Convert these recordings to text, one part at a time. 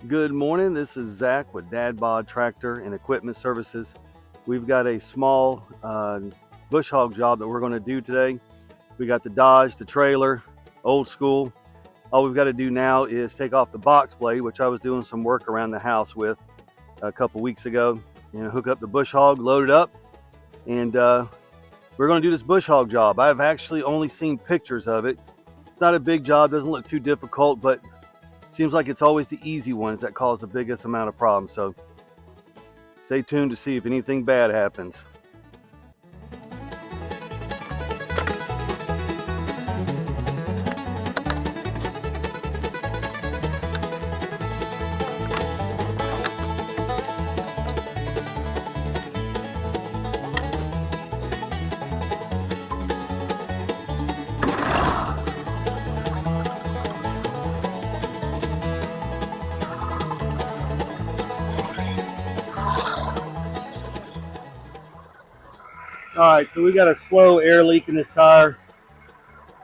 Good morning. This is Zach with Dad Bod Tractor and Equipment Services. We've got a small bush hog job that we're going to do today. We got the Dodge, the trailer, old school. All we've got to do now is take off the box blade, which I was doing some work around the house with a couple weeks ago, and hook up the bush hog, load it up, and we're going to do this bush hog job. I've actually only seen pictures of it. It's not a big job, doesn't look too difficult, but seems like it's always the easy ones that cause the biggest amount of problems. So stay tuned to see if anything bad happens. All right, so we got a slow air leak in this tire,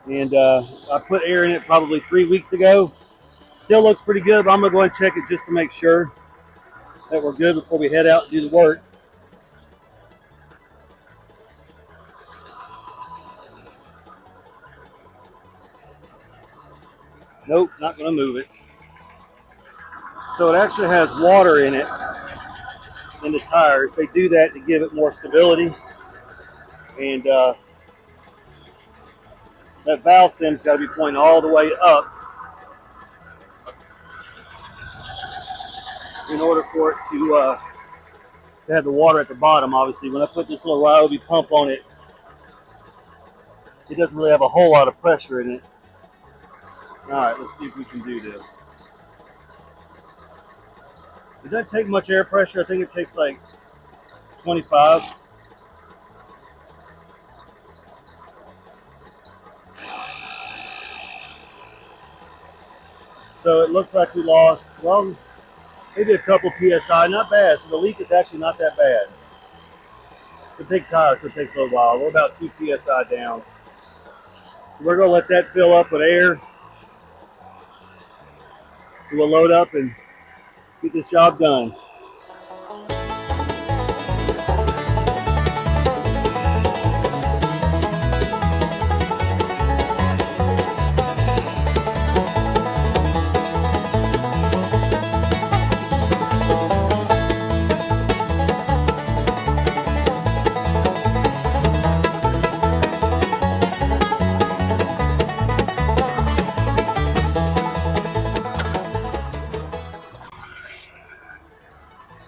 and I put air in it probably 3 weeks ago. Still looks pretty good, but I'm gonna go ahead and check it just to make sure that we're good before we head out and do the work. Nope, not gonna move it. So it actually has water in it, in the tires. They do that to give it more stability. And that valve stem's got to be pointing all the way up in order for it to have the water at the bottom. Obviously, when I put this little Ryobi pump on it, it doesn't really have a whole lot of pressure in it. All right, let's see if we can do this. It doesn't take much air pressure. I think it takes like 25. So it looks like we lost, well, maybe a couple PSI. Not bad. So the leak is actually not that bad. It's a big tire, so it takes a little while. We're about 2 PSI down. We're going to let that fill up with air. We'll load up and get this job done.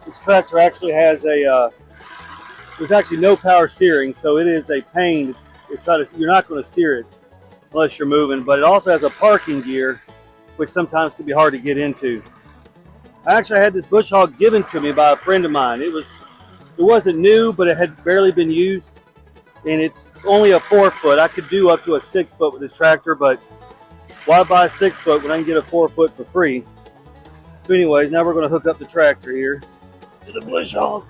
This tractor actually has there's actually no power steering, so it is a pain. You're not going to steer it unless you're moving, but it also has a parking gear, which sometimes can be hard to get into. I actually had this bush hog given to me by a friend of mine. It wasn't new, but it had barely been used, and it's only a 4-foot. I could do up to a 6-foot with this tractor, but why buy a 6-foot when I can get a 4-foot for free? So anyways, now we're going to hook up the tractor here to the bush hog.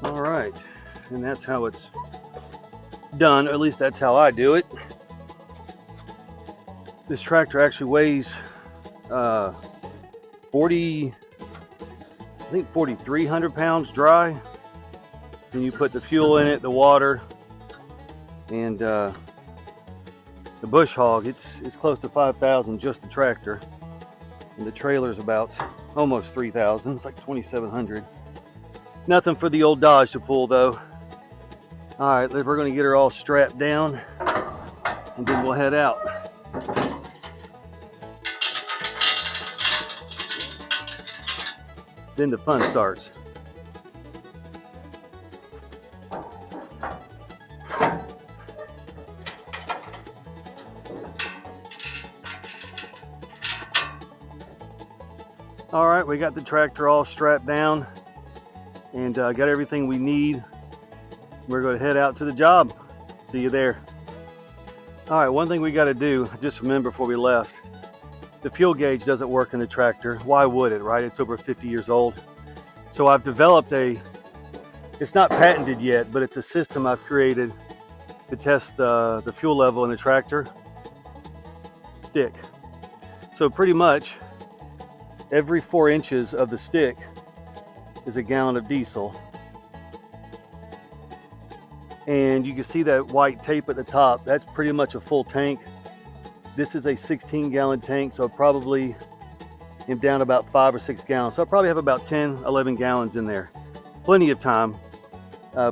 All right, and that's how it's done, or at least that's how I do it. This tractor actually weighs 4,300 pounds dry. And you put the fuel in it, the water, and the bush hog. It's close to 5,000 just the tractor, and the trailer's about almost 3,000. It's like 2,700. Nothing for the old Dodge to pull though. All right, we're going to get her all strapped down, and then we'll head out. Then the fun starts. All right, we got the tractor all strapped down and got everything we need. We're going to head out to the job. See you there. All right, one thing we got to do, just remember before we left, the fuel gauge doesn't work in the tractor. Why would it, right? It's over 50 years old. So I've developed it's not patented yet, but it's a system I've created to test the fuel level in the tractor stick. So pretty much every 4 inches of the stick is a gallon of diesel. And you can see that white tape at the top. That's pretty much a full tank. This is a 16-gallon tank, so I probably am down about 5 or 6 gallons. So I probably have about 10, 11 gallons in there. Plenty of time,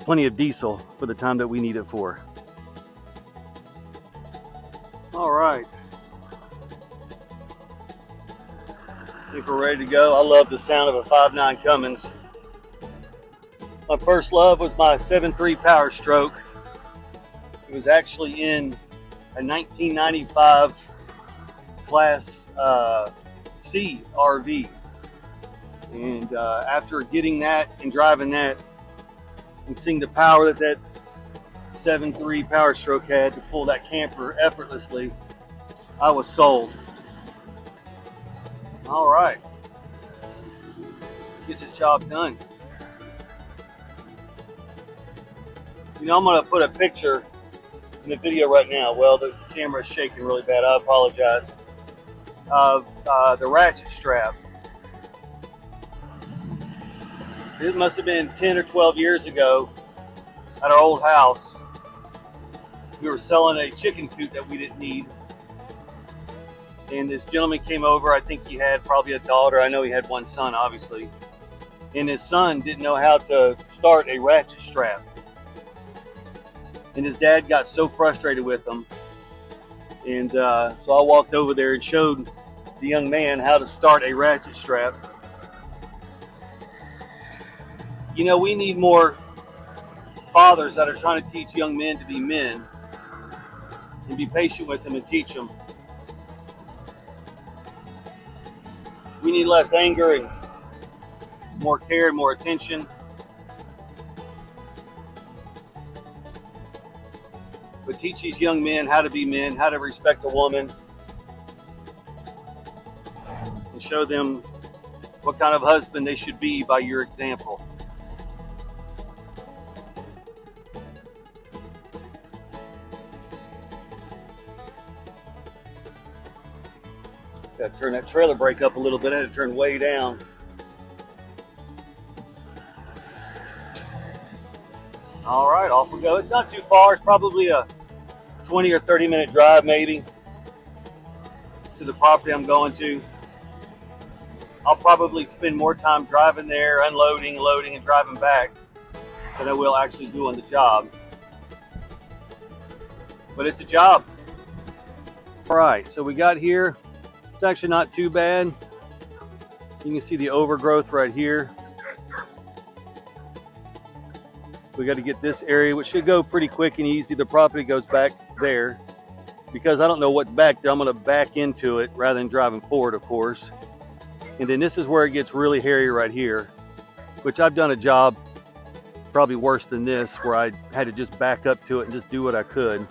plenty of diesel for the time that we need it for. All right. I think we're ready to go. I love the sound of a 5.9 Cummins. My first love was my 7.3 Power Stroke. It was actually in a 1995 Class C RV. And after getting that and driving that and seeing the power that 7.3 Power Stroke had to pull that camper effortlessly, I was sold. All right, let's get this job done. You know, I'm gonna put a picture in the video right now. Well, the camera is shaking really bad. I apologize. Of the ratchet strap. It must have been 10 or 12 years ago at our old house. We were selling a chicken coop that we didn't need. And this gentleman came over. I think he had probably a daughter. I know he had one son, obviously. And his son didn't know how to start a ratchet strap. And his dad got so frustrated with him. And so I walked over there and showed the young man how to start a ratchet strap. You know, we need more fathers that are trying to teach young men to be men and be patient with them and teach them. We need less anger and more care and more attention. But teach these young men how to be men, how to respect a woman, and show them what kind of husband they should be by your example. Got to turn that trailer brake up a little bit. I had to turn way down. All right, off we go. It's not too far. It's probably a 20 or 30 minute drive maybe to the property I'm going to. I'll probably spend more time driving there, unloading, loading, and driving back than I will actually doing the job. But it's a job. All right, so we got here. It's actually not too bad. You can see the overgrowth right here. We got to get this area, which should go pretty quick and easy. The property goes back there. Because I don't know what's back there, I'm going to back into it rather than driving forward, of course. And then this is where it gets really hairy right here, which I've done a job probably worse than this, where I had to just back up to it and just do what I could.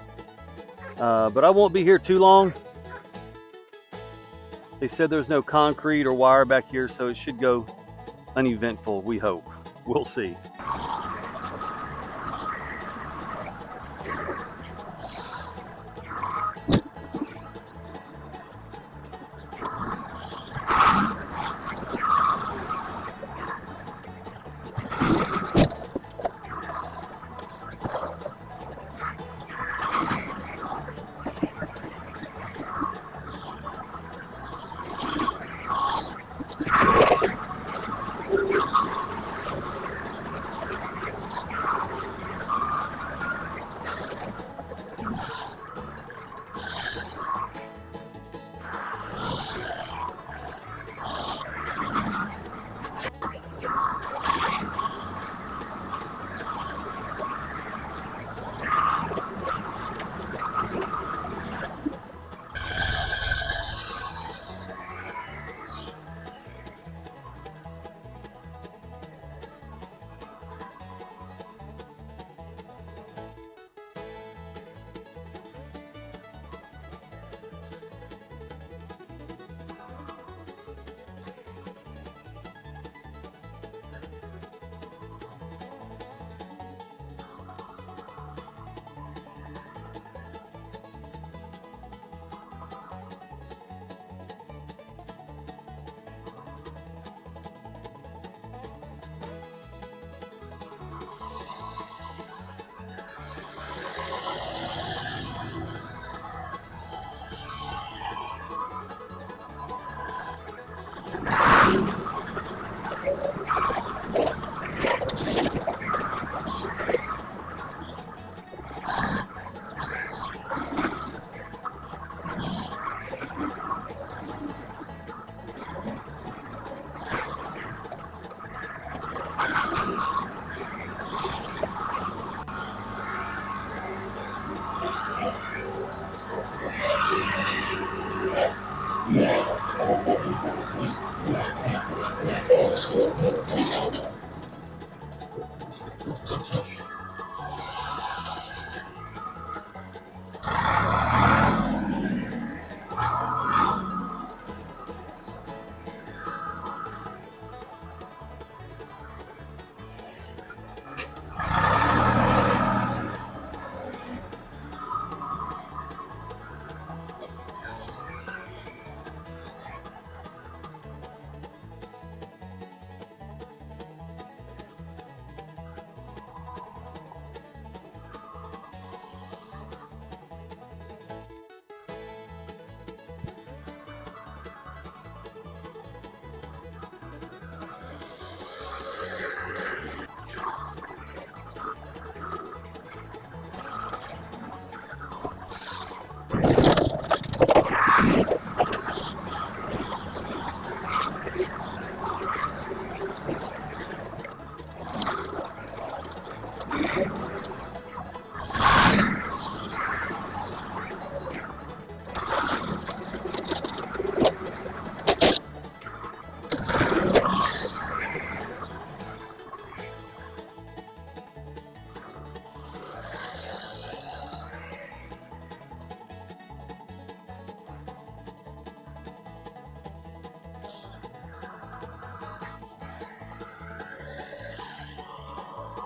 But I won't be here too long. They said there's no concrete or wire back here, so it should go uneventful, we hope. We'll see.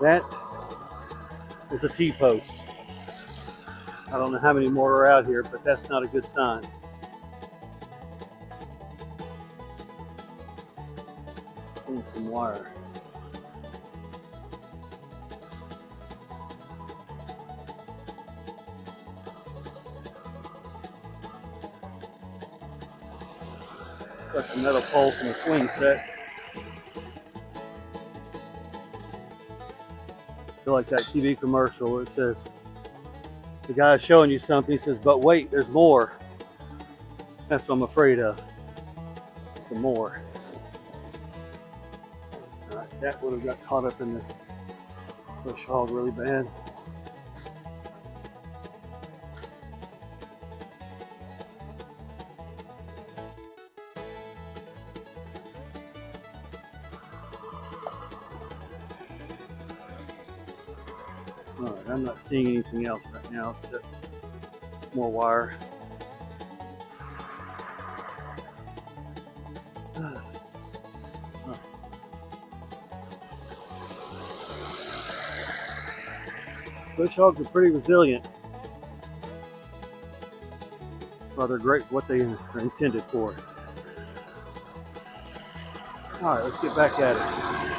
That is a T-post. I don't know how many more are out here, but that's not a good sign. And some wire. It's like a metal pole from a swing set. I feel like that TV commercial where it says, the guy's showing you something, he says, but wait, there's more. That's what I'm afraid of. Some more. Alright, that would have got caught up in the bush hog really bad. Alright, I'm not seeing anything else right now except more wire. Bush hogs are pretty resilient. That's why they're great for what they are intended for. Alright, let's get back at it.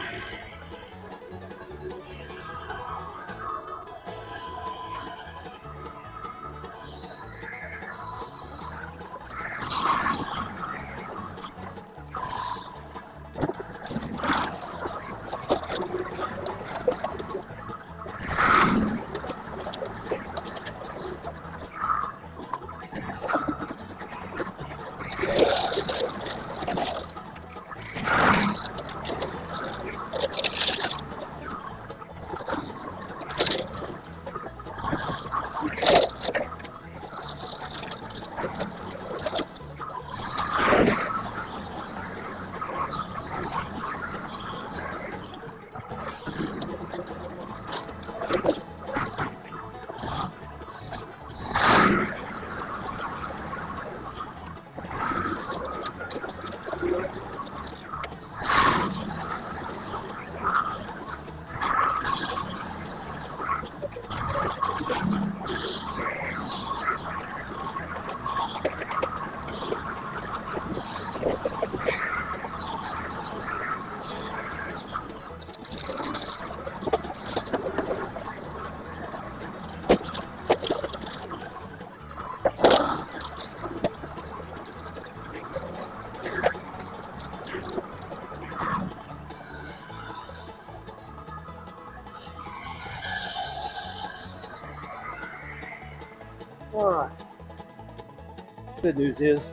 Alright. Good news is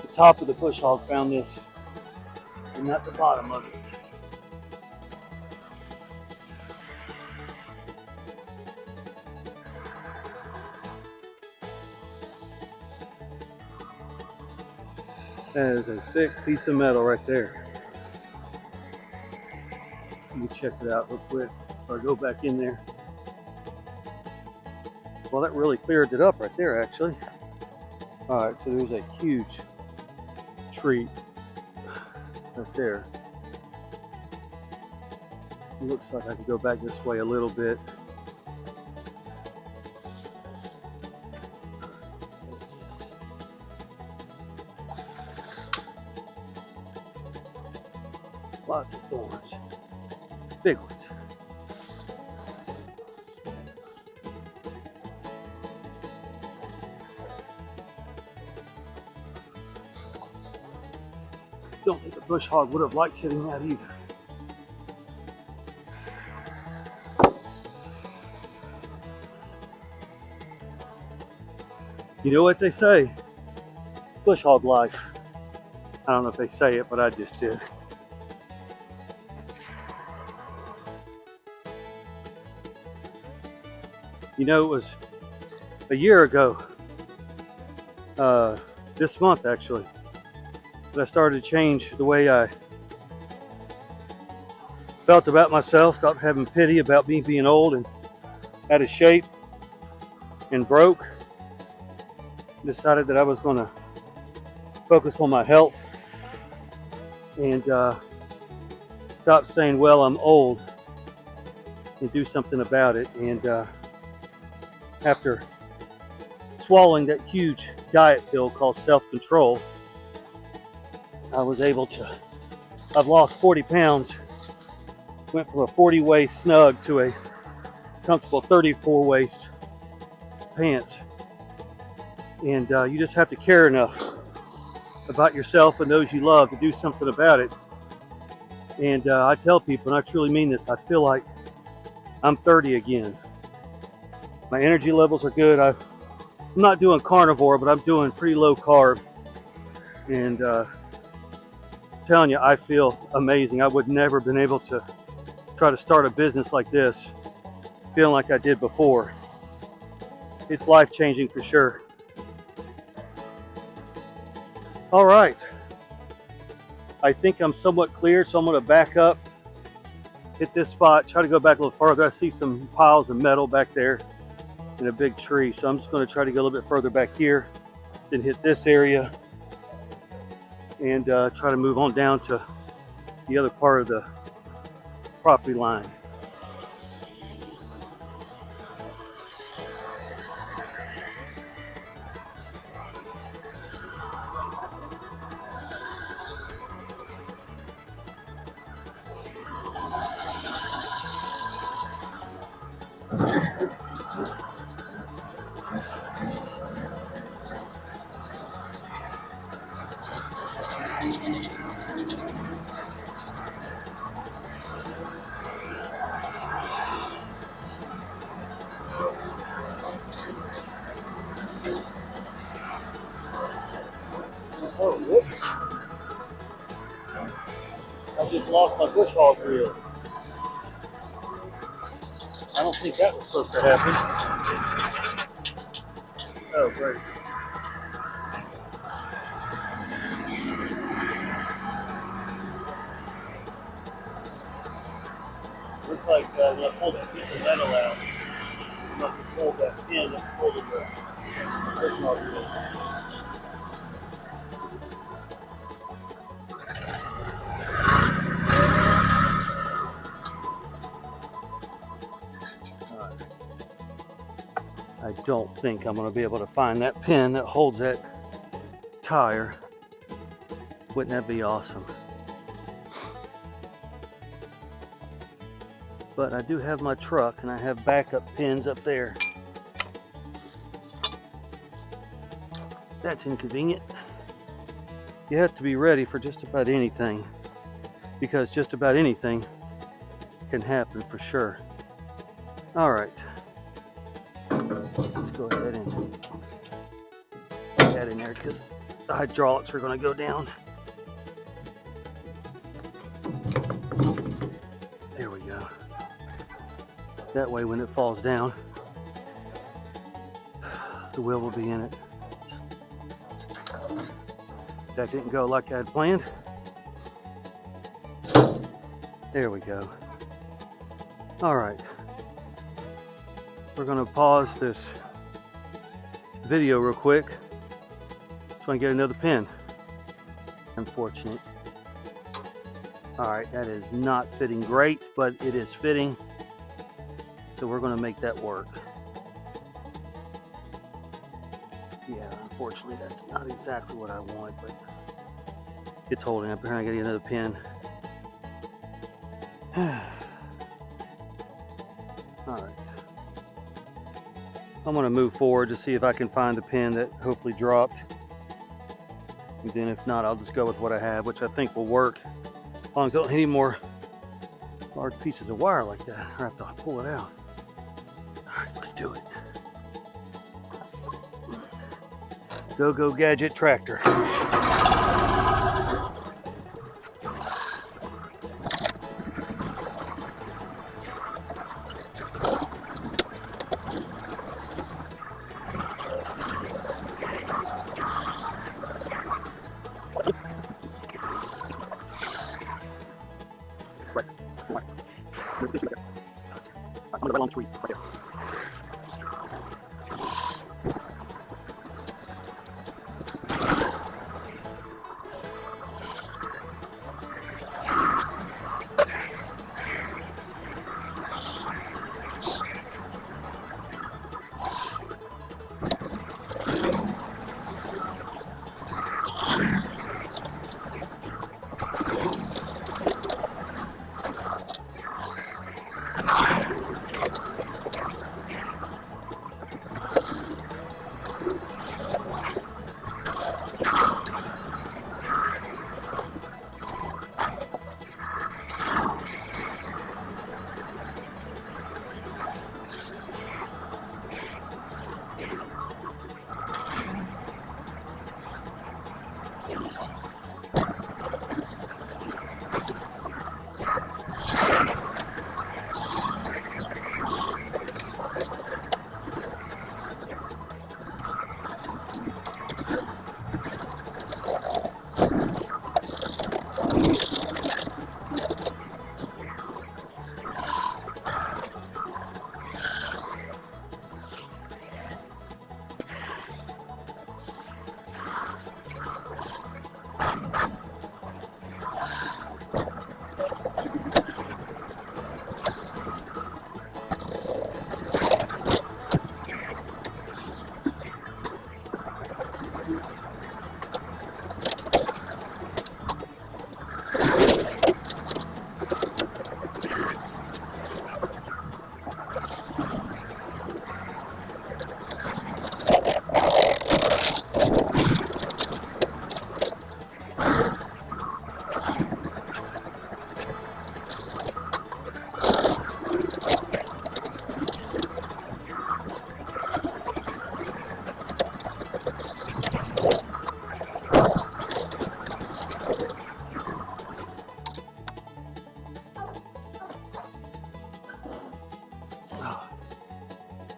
the top of the push hog found this and not the bottom of it. That is a thick piece of metal right there. Let me check it out real quick before I go back in there. Well, that really cleared it up right there, actually. All right, so there's a huge tree right there. It looks like I can go back this way a little bit. What's this? Lots of thorns, big ones. Don't think the bush hog would have liked hitting that either. You know what they say? Bush hog life. I don't know if they say it, but I just did. You know, it was a year ago, this month actually, that I started to change the way I felt about myself, stopped having pity about me being old and out of shape and broke. Decided that I was going to focus on my health and stop saying, well, I'm old, and do something about it. And after swallowing that huge diet pill called self-control, I was able to, I've lost 40 pounds, went from a 40 waist snug to a comfortable 34 waist pants. And you just have to care enough about yourself and those you love to do something about it. And I tell people, and I truly mean this, I feel like I'm 30 again. My energy levels are good. I'm not doing carnivore, but I'm doing pretty low carb. And I'm telling you, I feel amazing. I would never have been able to try to start a business like this feeling like I did before. It's life-changing for sure. All right, I think I'm somewhat cleared, so I'm going to back up, hit this spot, try to go back a little farther. I see some piles of metal back there and a big tree, so I'm just going to try to go a little bit further back here, then hit this area and try to move on down to the other part of the property line. Oh, whoops. I just lost my bush hog reel. I don't think that was supposed to happen. Oh, great. Looks like when I pulled that piece of metal out, I must have pulled that pin that pulled the bush hog reel. I don't think I'm going to be able to find that pin that holds that tire. Wouldn't that be awesome? But I do have my truck and I have backup pins up there. That's inconvenient. You have to be ready for just about anything, because just about anything can happen for sure. All right. Let's go ahead and put that in there because the hydraulics are going to go down. There we go. That way when it falls down, the wheel will be in it. That didn't go like I had planned. There we go. All right. We're gonna pause this video real quick so I can get another pin. Unfortunate. All right, that is not fitting great, but it is fitting. So we're gonna make that work. Yeah, unfortunately that's not exactly what I want, but it's holding up here. I gotta get another pin. All right. I'm gonna move forward to see if I can find the pin that hopefully dropped. And then if not, I'll just go with what I have, which I think will work. As long as I don't hit any more large pieces of wire like that, or I have to pull it out. All right, let's do it. Go Gadget tractor. Right. I'm gonna right along the tree, right there.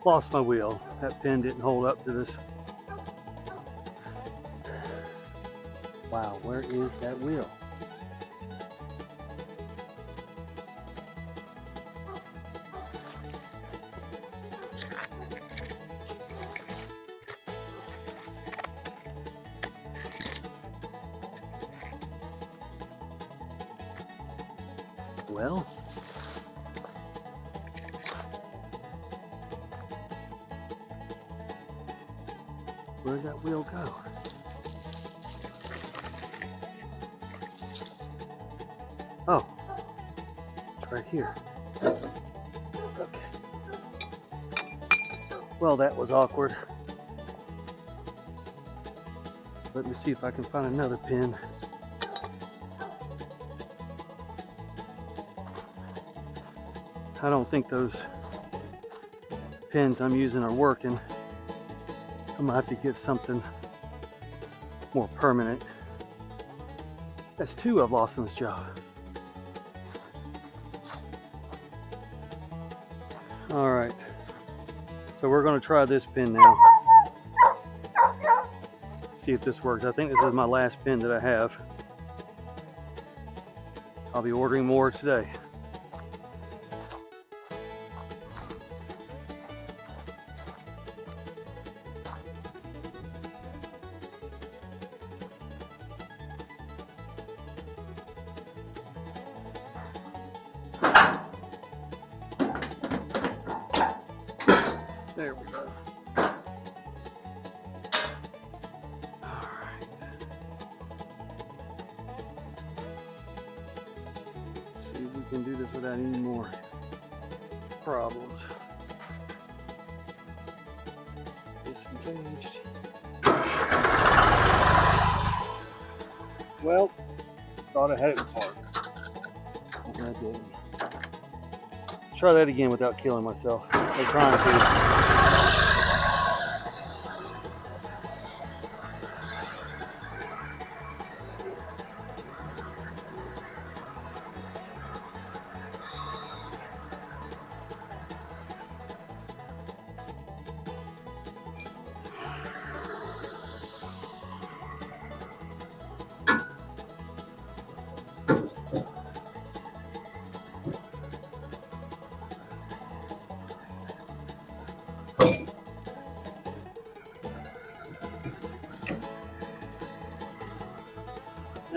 Lost my wheel. That pin didn't hold up to this. Wow, where is that wheel? Well, where'd that wheel go? Oh, it's right here. Okay. Well, that was awkward. Let me see if I can find another pin. I don't think those pins I'm using are working. I'm gonna have to get something more permanent. That's two I've lost on this job. All right, so we're gonna try this pin now. see if this works. I think this is my last pin that I have. I'll be ordering more today. There we go. Alright. See if we can do this without any more problems. Disengaged. Well, thought I had it apart. I didn't. Try that again without killing myself. Or trying to.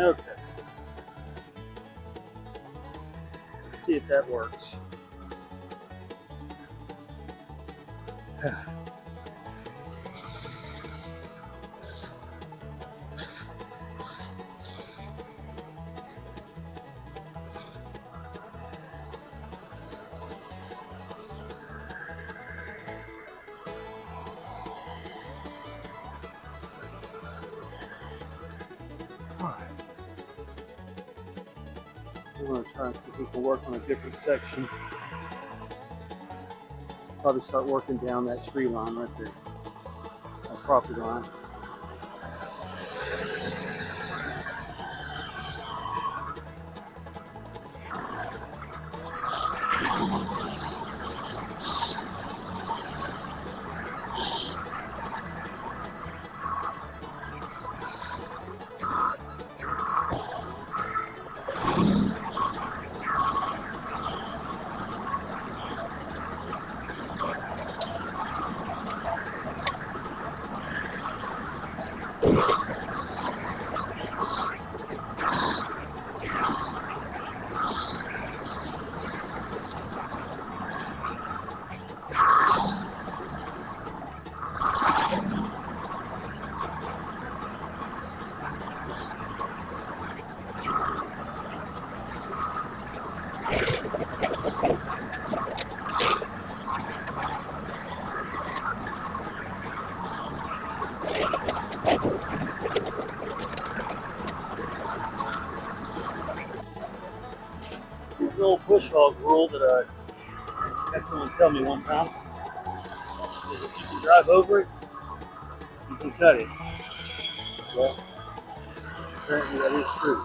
Okay. Let's see if that works. We're going to try and see if we can work on a different section. Probably start working down that tree line right there, that property line. This is an old bush hog rule that I had someone tell me one time. If you can drive over it, you can cut it. Well, apparently that is true.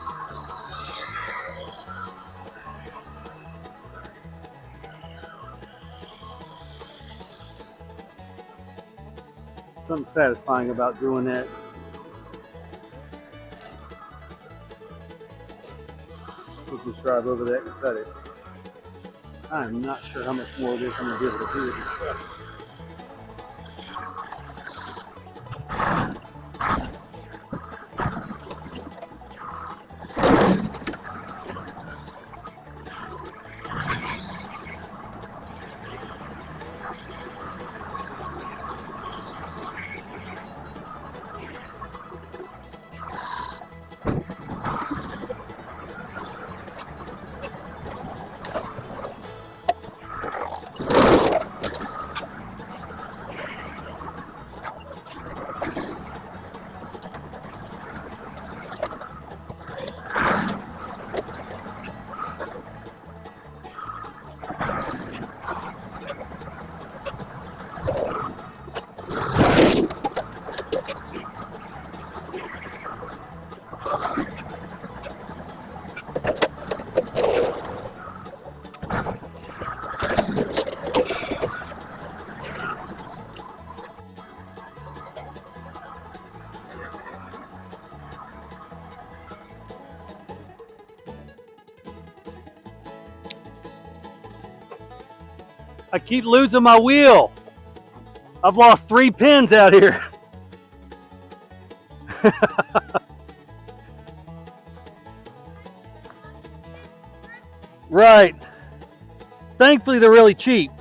Something satisfying about doing that. You can just drive over that and cut it. I'm not sure how much more of this I'm going to be able to do with this truck. I keep losing my wheel. I've lost 3 pins out here. Right. Thankfully, they're really cheap.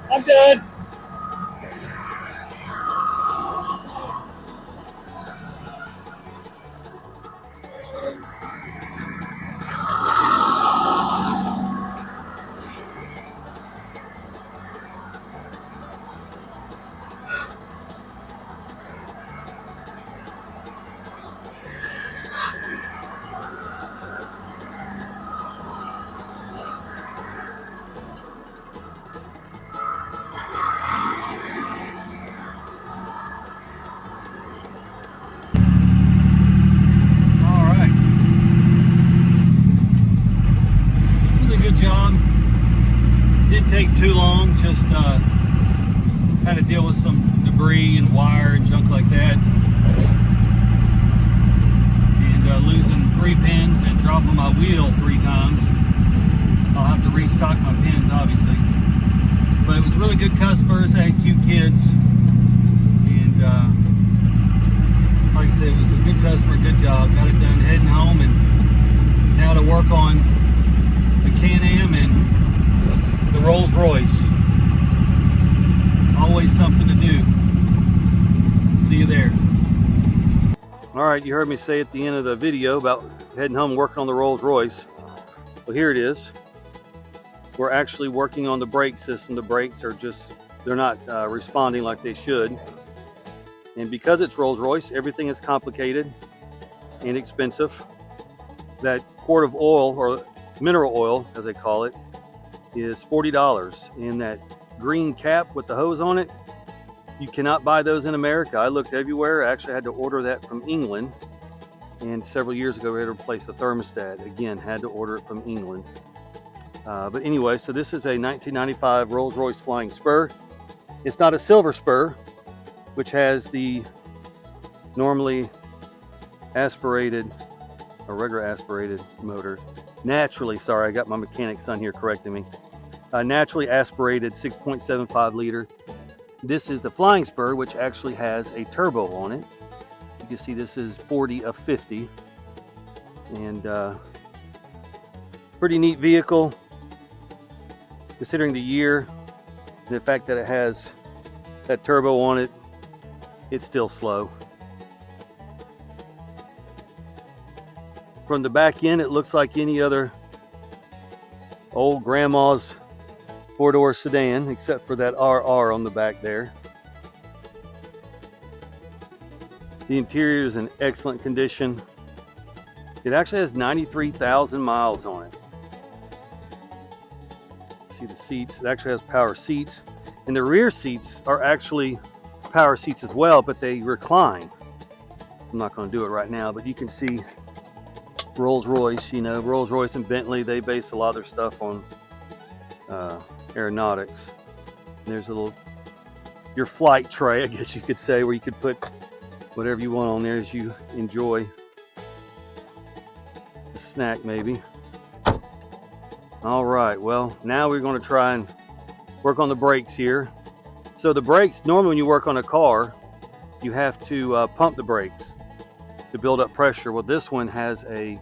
I'm done. Take too long, just had to deal with some debris and wire and junk like that, and losing 3 pins and dropping my wheel 3 times. I'll have to restock my pins, obviously, but it was really good customers. They had cute kids, and like I said, it was a good customer, good job. Got it done, heading home, and now to work on the Can-Am and the Rolls Royce. Always something to do. See you there. All right, you heard me say at the end of the video about heading home and working on the Rolls Royce. Well, here it is. We're actually working on the brake system. The brakes are they're not responding like they should. And because it's Rolls Royce, everything is complicated and expensive. That quart of oil, or mineral oil as they call it, is $40, and that green cap with the hose on it, you cannot buy those in America. I looked everywhere. I actually had to order that from England, and several years ago we had to replace the thermostat. Again, had to order it from England. But anyway, so this is a 1995 Rolls-Royce Flying Spur. It's not a silver spur, which has the normally aspirated or regular aspirated motor. Naturally, sorry, I got my mechanic son here correcting me. Naturally aspirated 6.75 liter. This is the Flying Spur, which actually has a turbo on it. You can see this is 40 of 50. And pretty neat vehicle, considering the year, the fact that it has that turbo on it. It's still slow. From the back end, it looks like any other old grandma's four-door sedan, except for that RR on the back there. The interior is in excellent condition. It actually has 93,000 miles on it. See the seats, it actually has power seats. And the rear seats are actually power seats as well, but they recline. I'm not going to do it right now, but you can see Rolls-Royce, you know, Rolls-Royce and Bentley, they base a lot of their stuff on aeronautics. And there's a little, your flight tray, I guess you could say, where you could put whatever you want on there as you enjoy a snack maybe. All right, well, now we're going to try and work on the brakes here. So the brakes, normally when you work on a car, you have to pump the brakes to build up pressure. Well, this one has a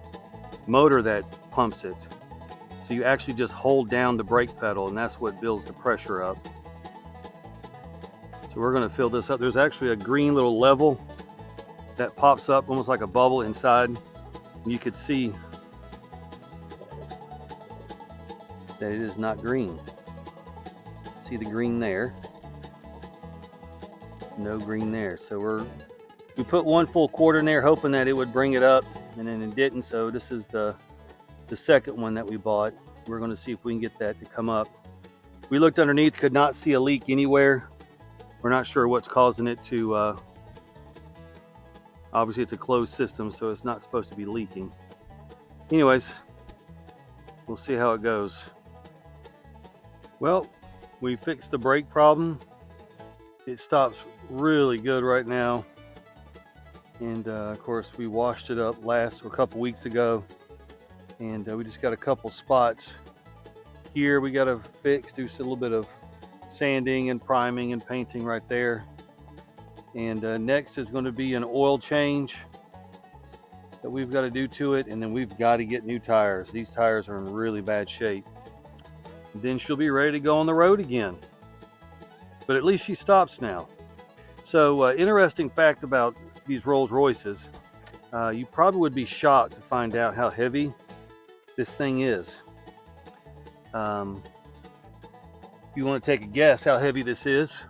motor that pumps it. So you actually just hold down the brake pedal, and that's what builds the pressure up. So we're going to fill this up. There's actually a green little level that pops up almost like a bubble inside. You could see that it is not green. See the green there? No green there. So we put 1 full quart in there hoping that it would bring it up, and then it didn't. So this is the second one that we bought. We're going to see if we can get that to come up. We looked underneath, could not see a leak anywhere. We're not sure what's causing it to obviously it's a closed system, so it's not supposed to be leaking. Anyways, we'll see how it goes. Well, we fixed the brake problem. It stops really good right now. And of course, we washed it up a couple weeks ago. And we just got a couple spots here we got to fix, do a little bit of sanding and priming and painting right there. And next is going to be an oil change that we've got to do to it, and then we've got to get new tires. These tires are in really bad shape. And then she'll be ready to go on the road again. But at least she stops now. So interesting fact about these Rolls Royces, you probably would be shocked to find out how heavy this thing is. If you want to take a guess how heavy this is,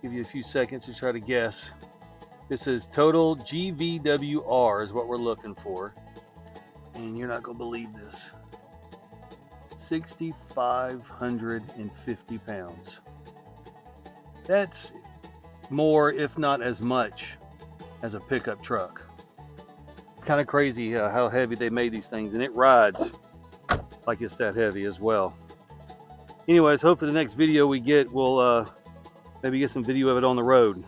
give you a few seconds to try to guess. This is total GVWR is what we're looking for. And you're not going to believe this. 6,550 pounds. That's more, if not as much, as a pickup truck. It's kind of crazy how heavy they made these things, and it rides like it's that heavy as well. Anyways, hopefully the next video we get, we'll maybe get some video of it on the road.